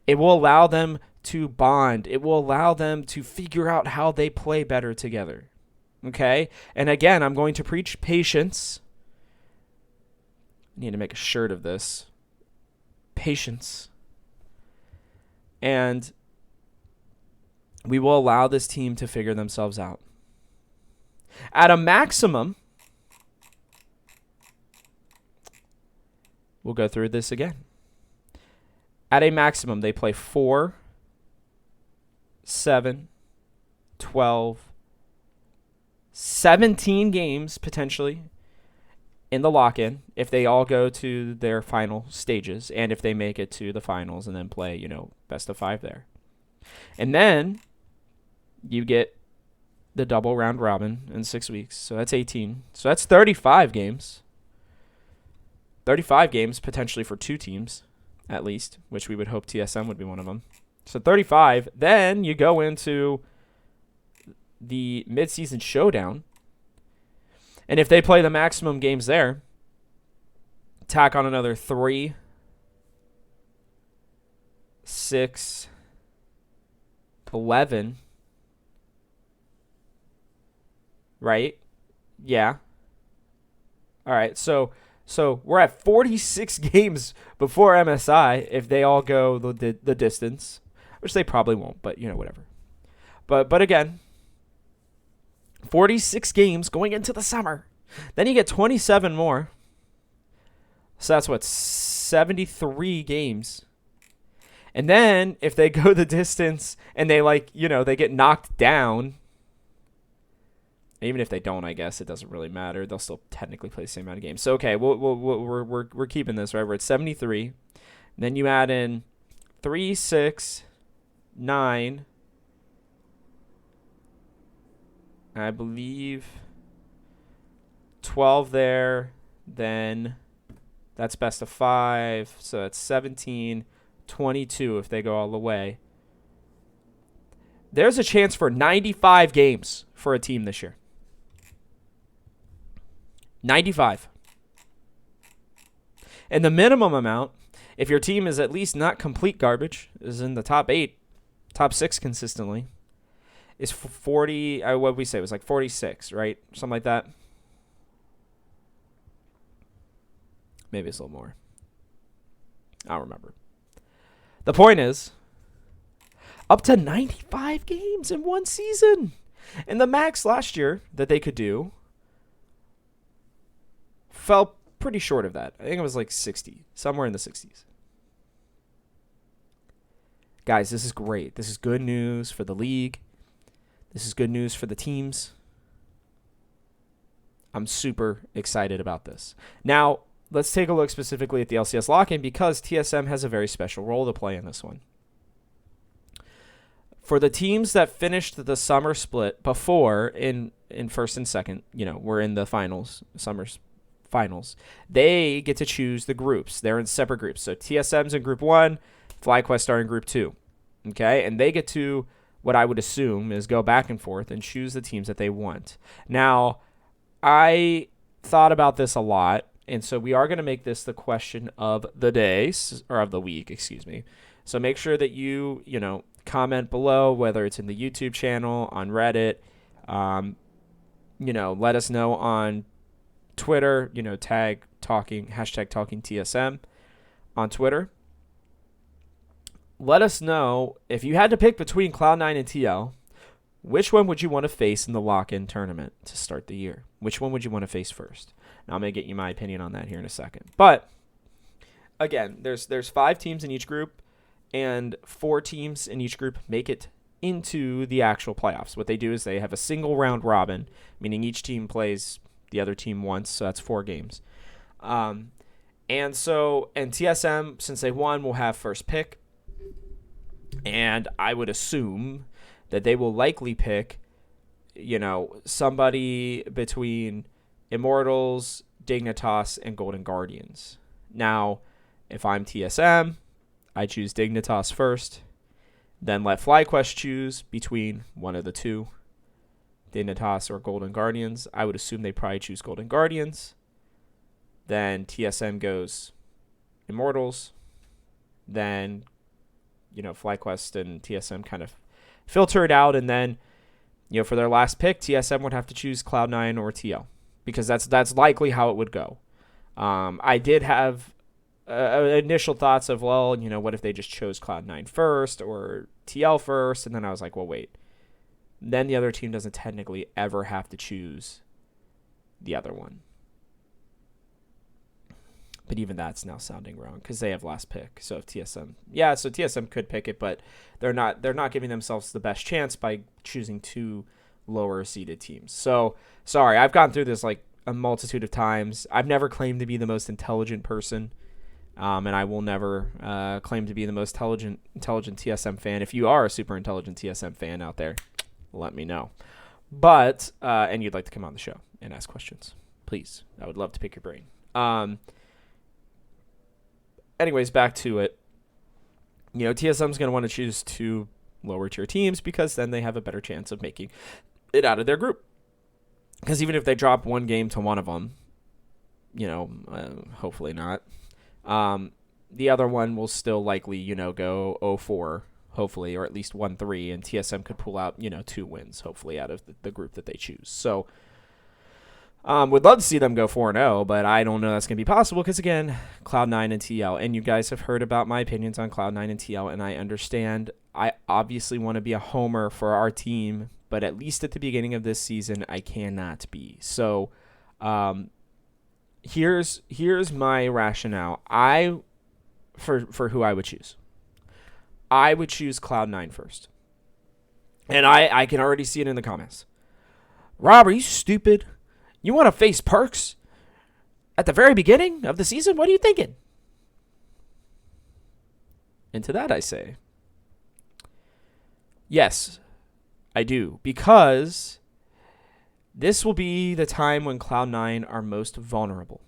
It will allow them to bond. It will allow them to figure out how they play better together. Okay? And again, I'm going to preach patience. I need to make a shirt of this. Patience. And we will allow this team to figure themselves out. At a maximum, we'll go through this again. At a maximum, they play 4, 7, 12, 17 games potentially in the lock-in if they all go to their final stages and if they make it to the finals and then play, you know, best of 5 there. And then you get the double round robin in 6 weeks. So that's 18. So that's 35 games. 35 games potentially for 2 teams at least, which we would hope TSM would be one of them. So 35. Then you go into the midseason showdown. And if they play the maximum games there, tack on another 3, 6, 11. Right? Yeah. All right. So we're at 46 games before MSI if they all go the distance, which they probably won't, but you know, whatever. But again, 46 games going into the summer. Then you get 27 more. So that's what, 73 games. And then if they go the distance and they they get knocked down, even if they don't, I guess it doesn't really matter. They'll still technically play the same amount of games. So okay, we're keeping this, right? We're at 73. Then you add in 3, 6, 9. I believe 12 there. Then that's best of 5. So that's 17, 22 if they go all the way. There's a chance for 95 games for a team this year. 95. And the minimum amount, if your team is at least not complete garbage, is in the top 8, top 6 consistently, is 40. What did we say? It was like 46, right? Something like that. Maybe it's a little more. I don't remember. The point is, up to 95 games in one season. And the max last year that they could do fell pretty short of that. I think it was like 60, somewhere in the 60s. Guys, this is great. This is good news for the league. This is good news for the teams. I'm super excited about this. Now, let's take a look specifically at the LCS Lock-In because TSM has a very special role to play in this one. For the teams that finished the summer split before in first and second, we're in the finals, summer's finals, they get to choose the groups. They're in separate groups. So TSM's in group 1, FlyQuest are in group 2. Okay? And they get to, what I would assume, is go back and forth and choose the teams that they want. Now, I thought about this a lot, and so we are going to make this the question of the day, or of the week, excuse me. So make sure that you comment below, whether it's in the YouTube channel, on Reddit, let us know on Twitter, hashtag talking TSM on Twitter. Let us know if you had to pick between Cloud9 and TL, which one would you want to face in the Lock-In tournament to start the year? Which one would you want to face first? Now I'm going to get you my opinion on that here in a second. But again, there's 5 teams in each group, and 4 teams in each group make it into the actual playoffs. What they do is they have a single round robin, meaning each team plays the other team once, so that's 4 games. And TSM, since they won, will have first pick. And I would assume that they will likely pick, somebody between Immortals, Dignitas, and Golden Guardians. Now, if I'm TSM, I choose Dignitas first, then let FlyQuest choose between one of the two, Dignitas or Golden Guardians. I would assume they probably choose Golden Guardians. Then TSM goes Immortals. Then, FlyQuest and TSM kind of filter it out, and then, for their last pick, TSM would have to choose Cloud9 or TL, because that's likely how it would go. I did have initial thoughts of, what if they just chose Cloud9 first or TL first, and then I was like, well, wait. Then the other team doesn't technically ever have to choose the other one. But even that's now sounding wrong because they have last pick. So if TSM could pick it, but they're not giving themselves the best chance by choosing 2 lower seeded teams. So sorry, I've gone through this like a multitude of times. I've never claimed to be the most intelligent person, and I will never claim to be the most intelligent TSM fan. If you are a super intelligent TSM fan out there, let me know. But and you'd like to come on the show and ask questions, please. I would love to pick your brain. Anyways, back to it. TSM's going to want to choose 2 lower tier teams because then they have a better chance of making it out of their group. Because even if they drop 1 game to one of them, hopefully not, the other one will still likely, go 0-4, hopefully, or at least 1-3, and TSM could pull out, 2 wins, hopefully, out of the group that they choose. So, would love to see them go 4-0, but I don't know that's going to be possible because, again, Cloud9 and TL. And you guys have heard about my opinions on Cloud9 and TL, and I understand I obviously want to be a homer for our team, but at least at the beginning of this season, I cannot be. So here's my rationale. For who I would choose. I would choose Cloud9 first. And I can already see it in the comments. Rob, are you stupid? You want to face Perks at the very beginning of the season? What are you thinking? And to that I say, yes, I do. Because this will be the time when Cloud9 are most vulnerable.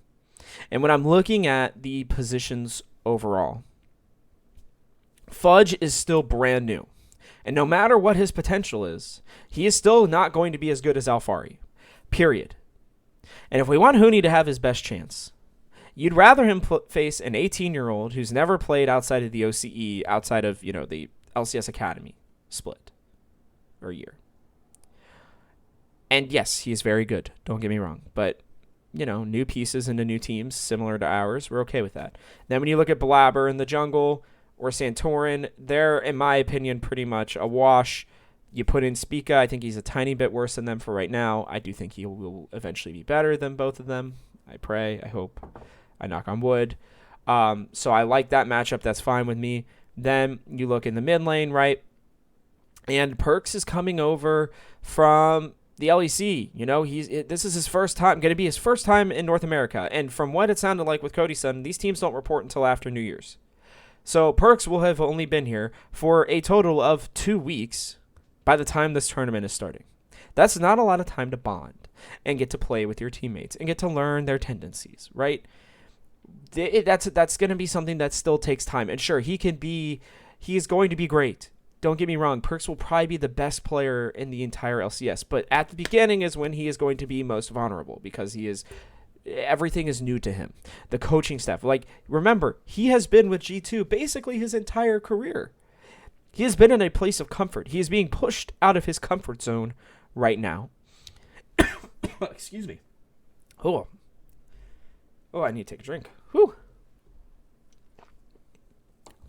And when I'm looking at the positions overall, Fudge is still brand new. And no matter what his potential is, he is still not going to be as good as Alfari. Period. And if we want Huni to have his best chance, you'd rather him face an 18-year-old who's never played outside of the OCE, outside of, the LCS Academy split or year. And yes, he is very good. Don't get me wrong. But, new pieces into new teams similar to ours, we're okay with that. Then when you look at Blabber in the jungle or Santorin, they're, in my opinion, pretty much a wash. You put in Spica. I think he's a tiny bit worse than them for right now. I do think he will eventually be better than both of them. I pray. I hope. I knock on wood. So I like that matchup. That's fine with me. Then you look in the mid lane, right? And Perks is coming over from the LEC. This is his first time, going to be his first time in North America. And from what it sounded like with CodySun, these teams don't report until after New Year's. So Perks will have only been here for a total of 2 weeks by the time this tournament is starting. That's not a lot of time to bond and get to play with your teammates and get to learn their tendencies, right? That's going to be something that still takes time. And sure, he is going to be great. Don't get me wrong. Perks will probably be the best player in the entire LCS. But at the beginning is when he is going to be most vulnerable because he is everything is new to him. The coaching staff, like, remember, he has been with G2 basically his entire career. He has been in a place of comfort. He is being pushed out of his comfort zone right now. Excuse me. Oh, I need to take a drink. Whew.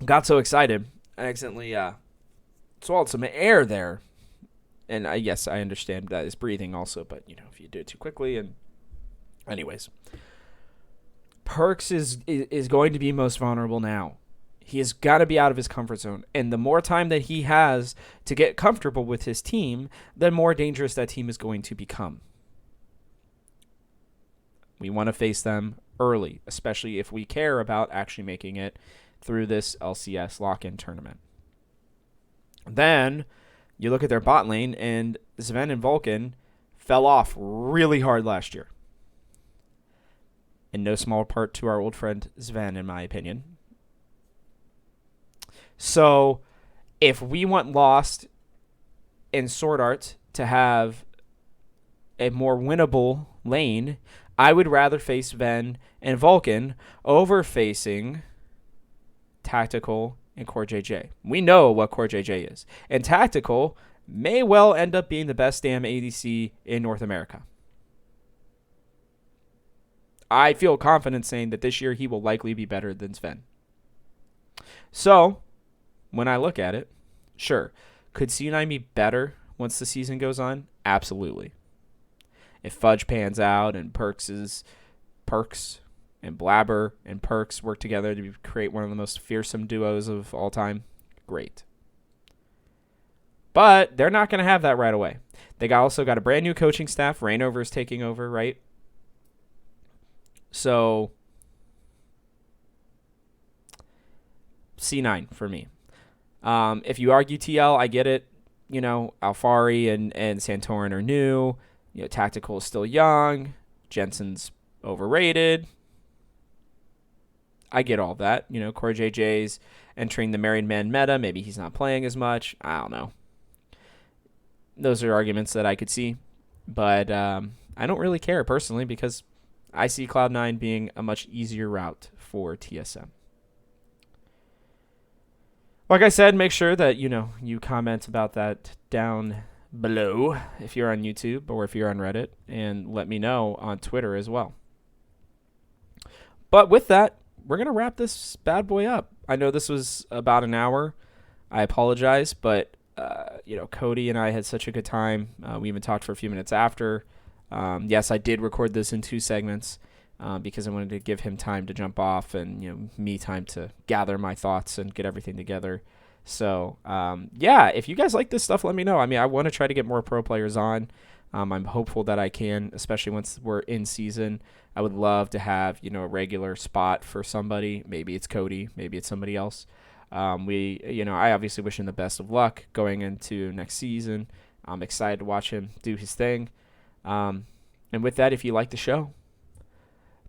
Got so excited, I accidentally swallowed some air there. And yes, I understand that is breathing also, but if you do it too quickly, and anyways, Perks is going to be most vulnerable now. He has got to be out of his comfort zone, and the more time that he has to get comfortable with his team, the more dangerous that team is going to become. We want to face them early, especially if we care about actually making it through this LCS Lock-In tournament. Then you look at their bot lane, and Sven and Vulcan fell off really hard last year. In no small part to our old friend Sven, in my opinion. So if we want Lost and Sword Art to have a more winnable lane, I would rather face Sven and Vulcan over facing Tactical and Core JJ. We know what Core JJ is. And Tactical may well end up being the best damn ADC in North America. I feel confident saying that this year he will likely be better than Sven. So, when I look at it, sure. Could C9 be better once the season goes on? Absolutely. If Fudge pans out and Perks and Blabber and Perks work together to create one of the most fearsome duos of all time, great. But they're not going to have that right away. They also got a brand new coaching staff. Reignover is taking over, right? So, C9 for me. If you argue TL, I get it. Alfari and Santorin are new. Tactical is still young. Jensen's overrated. I get all that. Core JJ's entering the married man meta. Maybe he's not playing as much. I don't know. Those are arguments that I could see. But I don't really care personally because I see Cloud9 being a much easier route for TSM. Like I said, make sure that, you comment about that down below if you're on YouTube or if you're on Reddit, and let me know on Twitter as well. But with that, we're going to wrap this bad boy up. I know this was about an hour. I apologize, but, Cody and I had such a good time. We even talked for a few minutes after. Yes, I did record this in 2 segments because I wanted to give him time to jump off and, me time to gather my thoughts and get everything together. So, if you guys like this stuff, let me know. I want to try to get more pro players on. I'm hopeful that I can, especially once we're in season. I would love to have, a regular spot for somebody. Maybe it's Cody. Maybe it's somebody else. I obviously wish him the best of luck going into next season. I'm excited to watch him do his thing. And with that, if you like the show,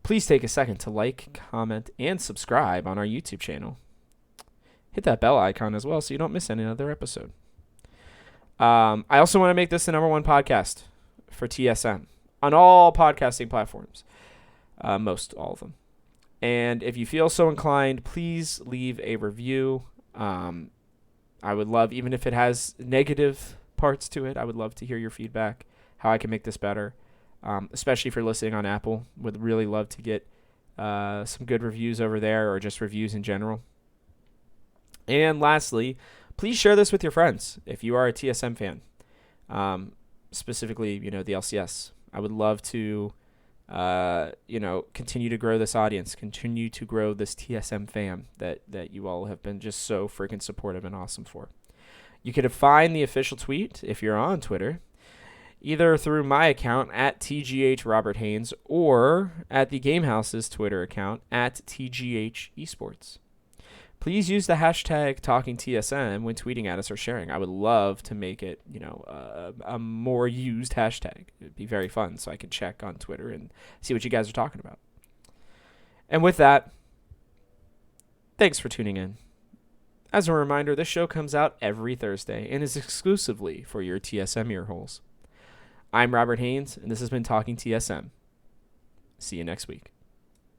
please take a second to like, comment, and subscribe on our YouTube channel. Hit that bell icon as well so you don't miss any other episode. I also want to make this the #1 podcast for TSM on all podcasting platforms. Most all of them. And if you feel so inclined, please leave a review. I would love, even if it has negative parts to it, I would love to hear your feedback, how I can make this better. Especially if you're listening on Apple. Would really love to get some good reviews over there, or just reviews in general. And lastly, please share this with your friends if you are a TSM fan. Specifically, the LCS. I would love to, continue to grow this audience, continue to grow this TSM fam that you all have been just so freaking supportive and awesome for. You can find the official tweet if you're on Twitter, either through my account at TGHRobertHaynes or at the Gamehouse's Twitter account at TGHEsports. Please use the hashtag TalkingTSM when tweeting at us or sharing. I would love to make it, a more used hashtag. It would be very fun so I can check on Twitter and see what you guys are talking about. And with that, thanks for tuning in. As a reminder, this show comes out every Thursday and is exclusively for your TSM ear holes. I'm Robert Haynes, and this has been Talking TSM. See you next week.